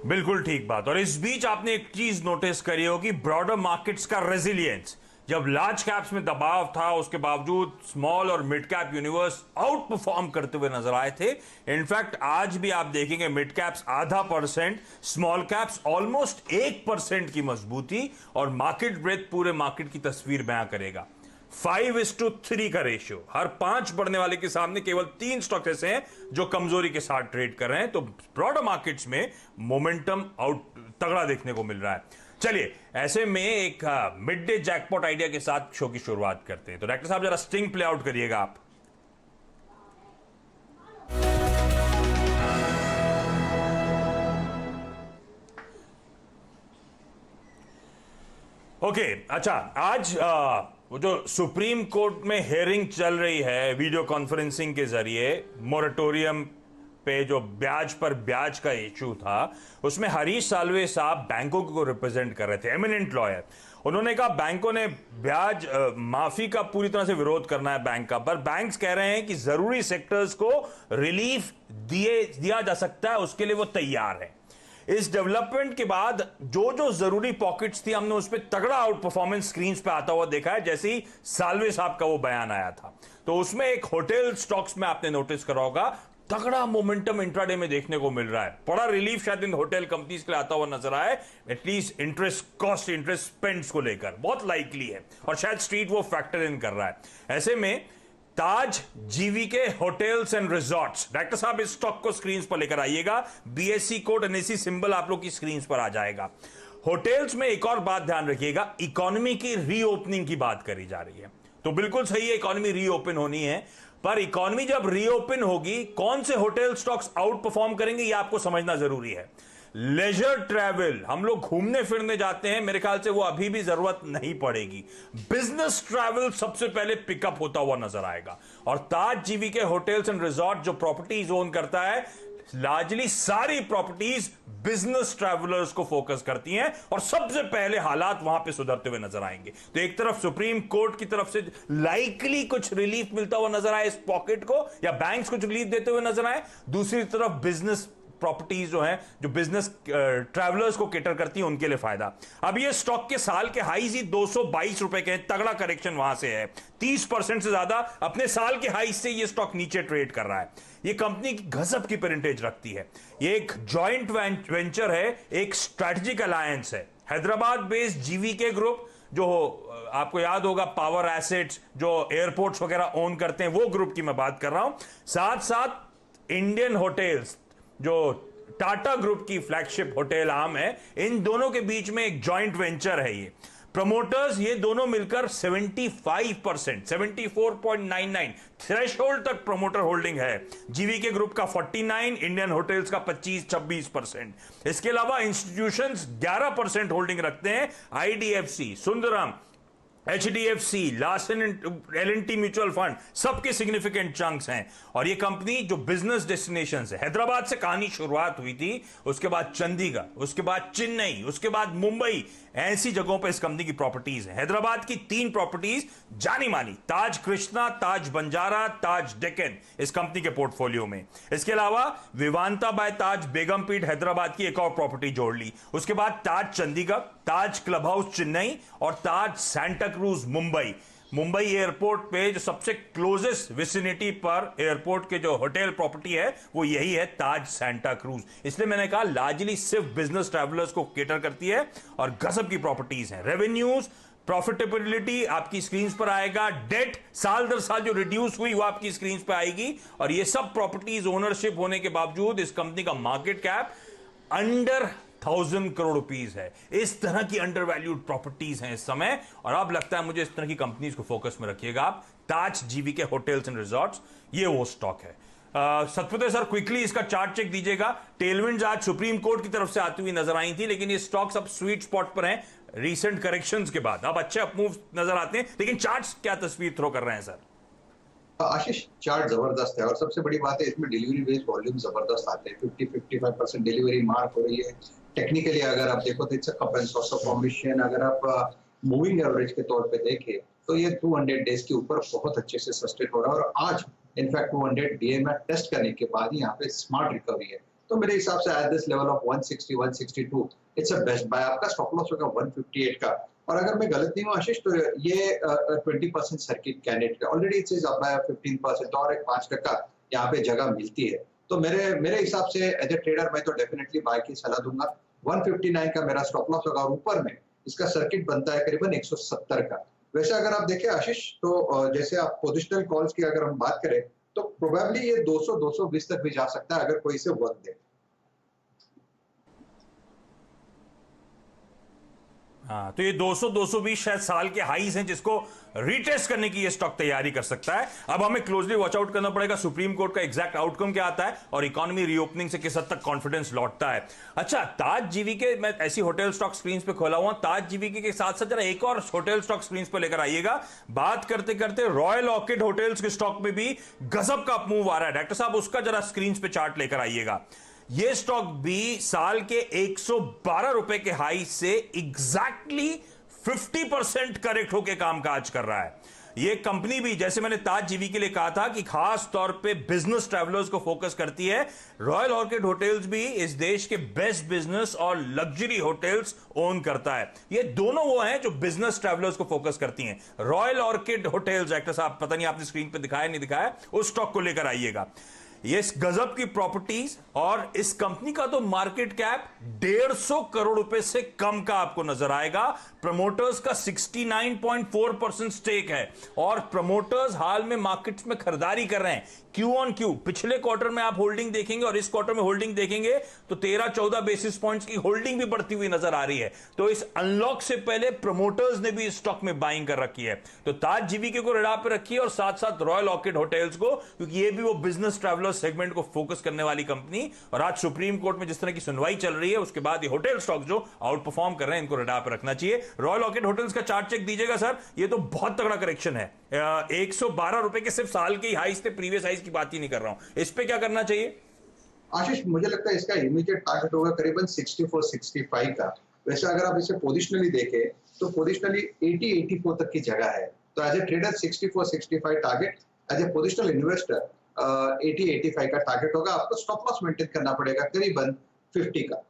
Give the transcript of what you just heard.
बिल्कुल ठीक बात। और इस बीच आपने एक चीज नोटिस करी होगी, ब्रॉडर मार्केट्स का रेजिलियंस। जब लार्ज कैप्स में दबाव था उसके बावजूद स्मॉल और mid cap universe out perform करते हुए नजर आए थे। इनफैक्ट आज भी आप देखेंगे mid caps 0.5%, small caps almost 1% की मजबूती, और मार्केट ब्रेथ पूरे मार्केट की तस्वीर बयां करेगा। 5:3 का रेशियो, हर 5 बढ़ने वाले के सामने केवल 3 स्टॉक ऐसे हैं जो कमजोरी के साथ ट्रेड कर रहे हैं। तो ब्रॉडर मार्केट्स में मोमेंटम आउट तगड़ा देखने को मिल रहा है। चलिए, ऐसे में एक मिड डे जैकपॉट आइडिया के साथ शो की शुरुआत करते हैं। तो डायरेक्टर साहब जरा स्टिंग प्ले आउट करिएगा आप। ओके, अच्छा, आज वो जो सुप्रीम कोर्ट में हेयरिंग चल रही है वीडियो कॉन्फ्रेंसिंग के जरिए, मोरेटोरियम पे जो ब्याज पर ब्याज का इशू था, उसमें हरीश साल्वे साहब बैंकों को रिप्रेजेंट कर रहे थे, एमिनेंट लॉयर। उन्होंने कहा बैंकों ने ब्याज माफी का पूरी तरह से विरोध करना है बैंक का, पर बैंक्स कह रहे हैं कि जरूरी सेक्टर्स को रिलीफ दिया जा सकता है, उसके लिए वो तैयार है। इस डेवलपमेंट के बाद जो जो जरूरी पॉकेट्स थी, हमने उस पर तगड़ा आउट परफॉर्मेंस स्क्रीन पे आता हुआ देखा है, जैसे ही साल्वे साहब का वो बयान आया था। तो उसमें एक होटल स्टॉक्स में आपने नोटिस करा होगा, तगड़ा मोमेंटम इंट्राडे में देखने को मिल रहा है। बड़ा रिलीफ शायद इन होटल कंपनीज के लिए आता हुआ नजर आए, at least interest cost, interest spends को लेकर बहुत लाइकली है, और शायद स्ट्रीट वो फैक्टर इन कर रहा है। ऐसे में Taj GVK Hotels and Resorts, director साहब इस स्टॉक को स्क्रीन पर लेकर आइएगा, बीएससी कोड एनएससी सिंबल आप लोग की स्क्रीन पर आ जाएगा। होटल्स में एक और बात ध्यान रखिएगा, इकोनॉमी की रीओपनिंग की बात करी जा रही है, तो बिल्कुल सही है, इकोनॉमी रीओपन होनी है, पर इकोनॉमी जब रीओपन होगी कौन से होटल स्टॉक्स आउट परफॉर्म करेंगे यह आपको समझना जरूरी है। लेजर ट्रैवल, हम लोग घूमने फिरने जाते हैं, मेरे ख्याल से वो अभी भी जरूरत नहीं पड़ेगी। बिजनेस ट्रैवल सबसे पहले पिकअप होता हुआ नजर आएगा। और ताज जीवीके होटल्स एंड रिजॉर्ट जो प्रॉपर्टीज ओन करता है, लार्जली सारी प्रॉपर्टीज बिजनेस ट्रैवलर्स को फोकस करती हैं, और सबसे पहले हालात वहां पे सुधरते हुए नजर आएंगे। तो एक तरफ सुप्रीम कोर्ट की तरफ से लाइकली कुछ रिलीफ मिलता हुआ नजर आए इस पॉकेट को, या बैंक्स कुछ रिलीफ देते हुए नजर आए, दूसरी तरफ बिजनेस प्रॉपर्टीज जो है, जो बिजनेस ट्रैवलर्स को केटर करती है, उनके लिए फायदा। अब ये स्टॉक के साल के हाईज ही 222 रुपए के हैं, तगड़ा करेक्शन वहां से है, 30% से ज्यादा अपने साल के हाई से ये स्टॉक नीचे ट्रेड कर रहा है। ये कंपनी की गजब की परसेंटेज रखती है। ये एक जॉइंट वेंचर है, एक स्ट्रैटेजिक अलायंस है। हैदराबाद बेस्ड जीवीके ग्रुप, जो आपको याद होगा पावर एसेट्स जो एयरपोर्ट्स वगैरह ओन करते हैं, वो ग्रुप की मैं बात कर रहा हूं। साथ साथ इंडियन होटल्स जो टाटा ग्रुप की फ्लैगशिप होटल आम है, इन दोनों के बीच में एक जॉइंट वेंचर है। ये प्रमोटर्स, ये दोनों मिलकर 75%, 74.99 थ्रेशोल्ड तक प्रमोटर होल्डिंग है। जीवीके ग्रुप का 49, इंडियन होटल्स का 25-26%। इसके अलावा इंस्टीट्यूशंस 11% होल्डिंग रखते हैं, IDFC, Sundaram, HDFC, Larsen L&T mutual fund, सबके सिग्निफिकेंट चंक्स हैं। और ये कंपनी जो बिजनेस डेस्टिनेशन है, हैदराबाद से कहानी शुरुआत हुई थी, उसके बाद चंडीगढ़, उसके बाद चेन्नई, उसके बाद मुंबई, ऐसी जगहों पर इस कंपनी की प्रॉपर्टीज है। हैदराबाद की 3 प्रॉपर्टीज जानी मानी, ताज कृष्णा, ताज बंजारा, ताज डेक्कन, इस कंपनी के पोर्टफोलियो में। इसके अलावा विवांता बाय ताज बेगमपीट हैदराबाद की एक और प्रॉपर्टी जोड़ ली। उसके बाद ताज चंडीगढ़, ताज क्लब हाउस चेन्नई, और ताज सैंटा क्रूज मुंबई। मुंबई एयरपोर्ट पे जो सबसे क्लोजेस्ट विसिनिटी पर एयरपोर्ट के जो होटल प्रॉपर्टी है, वो यही है, ताज सैंटा क्रूज। इसलिए मैंने कहा लार्जली सिर्फ बिजनेस ट्रैवलर्स को केटर करती है, और गजब की प्रॉपर्टीज हैं। रेवेन्यूज, प्रॉफिटेबिलिटी आपकी स्क्रीन पर आएगा, डेट साल दर साल जो रिड्यूस हुई वो आपकी स्क्रीन पर आएगी, और ये सब प्रॉपर्टीज ओनरशिप होने के बावजूद इस कंपनी का market cap under 1000 crore rupees है। इस तरह की अंडर वैल्यूड प्रॉपर्टीज हैं इस समय, और अब लगता है मुझे इस तरह की कंपनीज को फोकस में रखिएगा आप। ताज जीवीके होटल्स एंड रिजॉर्ट्स, ये वो स्टॉक है। सतपुते सर, क्विकली इसका चार्ट चेक दीजिएगा। टेलविंड्स आज सुप्रीम कोर्ट की तरफ से आती हुई नजर आई थी, लेकिन ये स्टॉक्स अब स्वीट स्पॉट पर हैं रीसेंट करेक्शंस के बाद, अब अच्छे अपमूव नजर आते हैं, लेकिन चार्ट्स क्या तस्वीर थ्रो कर रहे हैं सर? आशीष, चार्ट जबरदस्त है, और सबसे बड़ी बात है इसमें डिलीवरी बेस्ड वॉल्यूम जबरदस्त आते हैं, 50-55% डिलीवरी मार्क हो रही है। टेक्निकली अगर आप देखो तो it's a cup and sort of formation. अगर आप मूविंग एवरेज के तौर पे देखें तो ये 200 डेज के ऊपर बहुत अच्छे से सस्टेन हो रहा है, और आज इनफैक्ट 200 डीएमए टेस्ट करने के बाद ही यहाँ पे स्मार्ट रिकवरी है। तो मेरे हिसाब से at this level of 160 162 it's a best buy. आपका स्टॉप लॉस होगा 158 का। और अगर मैं गलत नहीं हूँ आशीष, तो ये 20% सर्किट कैंडिडेट का ऑलरेडी इट्स अप बाय 15% और एक 5% यहाँ पे जगह मिलती है। तो मेरे मेरे हिसाब से एज ए ट्रेडर मैं तो डेफिनेटली बाय की सलाह दूंगा। 159 का मेरा स्टॉप लॉस होगा और ऊपर में इसका सर्किट बनता है करीबन 170 का। वैसे अगर आप देखें आशीष, तो जैसे आप पोजिशनल कॉल्स की अगर हम बात करें तो प्रोबेबली ये 200 220 तक भी जा सकता है अगर कोई इसे वक्त दे। हाँ, तो ये 200-220 शायद साल के हाईज हैं जिसको रिटेस्ट करने की ये स्टॉक तैयारी कर सकता है। अब हमें क्लोजली वॉच आउट करना पड़ेगा सुप्रीम कोर्ट का एग्जैक्ट आउटकम क्या आता है और इकोनॉमी रीओपनिंग से किस हद तक कॉन्फिडेंस लौटता है। अच्छा, ताज जीवीके, मैं ऐसी होटल स्टॉक स्क्रीन पे खोला हुआ, ताज जीवीके के साथ साथ जरा एक और होटल स्टॉक स्क्रीन पे लेकर आइएगा। बात करते करते रॉयल ऑर्किड होटल्स के स्टॉक में भी गजब का मूव आ रहा है। डॉक्टर साहब, उसका जरा स्क्रीन पे चार्ट लेकर आइएगा। ये स्टॉक भी साल के 112 रुपए के हाई से एग्जैक्टली 50% करेक्ट होकर कामकाज कर रहा है। ये कंपनी भी, जैसे मैंने ताज जीवी के लिए कहा था कि खास तौर पे बिजनेस ट्रैवलर्स को फोकस करती है, रॉयल ऑर्किड होटल्स भी इस देश के बेस्ट बिजनेस और लग्जरी होटल्स ओन करता है। ये दोनों वो हैं जो बिजनेस ट्रैवलर्स को फोकस करती हैं। रॉयल ऑर्किड होटल्स, एक्टर साहब पता नहीं आपने स्क्रीन पे दिखाया नहीं दिखाया, उस स्टॉक को लेकर आइएगा। ये गजब की प्रॉपर्टीज और इस कंपनी का तो मार्केट कैप 150 करोड़ रुपए से कम का आपको नजर आएगा। प्रमोटर्स का 69.4% स्टेक है और प्रमोटर्स हाल में मार्केट्स में खरीदारी कर रहे हैं। क्यू ऑन क्यू पिछले क्वार्टर में आप होल्डिंग देखेंगे और इस क्वार्टर में होल्डिंग देखेंगे तो 13-14 बेसिस पॉइंट्स की होल्डिंग भी बढ़ती हुई नजर आ रही है। तो इस अनलॉक से पहले प्रमोटर्स ने भी इस स्टॉक में बाइंग कर रखी है। तो ताज जीवीके को रडार पे रखिए और साथ साथ रॉयल ऑर्किड होटल्स को, क्योंकि ये भी वो बिजनेस ट्रैवलर सेगमेंट को फोकस करने वाली कंपनी। और आज सुप्रीम कोर्ट में जिस तरह की सुनवाई चल रही है उसके बाद ये होटल स्टॉक जो आउट परफॉर्म कर रहे हैं, इनको रडार पे रखना चाहिए। रॉयल ऑर्किड होटल्स का चार्ट चेक दीजिएगा सर, ये तो बहुत तगड़ा करेक्शन है। 112 रुपए के सिर्फ साल के हाईज थे, प्रीवियस हाईज की बात ही नहीं कर रहा हूं। इस पे क्या करना चाहिए आशीष? मुझे लगता है इसका इमीडिएट टारगेट होगा करीबन 64-65 का। वैसे अगर आप इसे पोजिशनली देखें तो पोजिशनली 80-84 तक की जगह है। तो as a trader 64-65 target, as a positional investor 80-85 का टारगेट होगा। आपको स्टॉप लॉस मेंटेन करना पड़ेगा करीबन 50 का।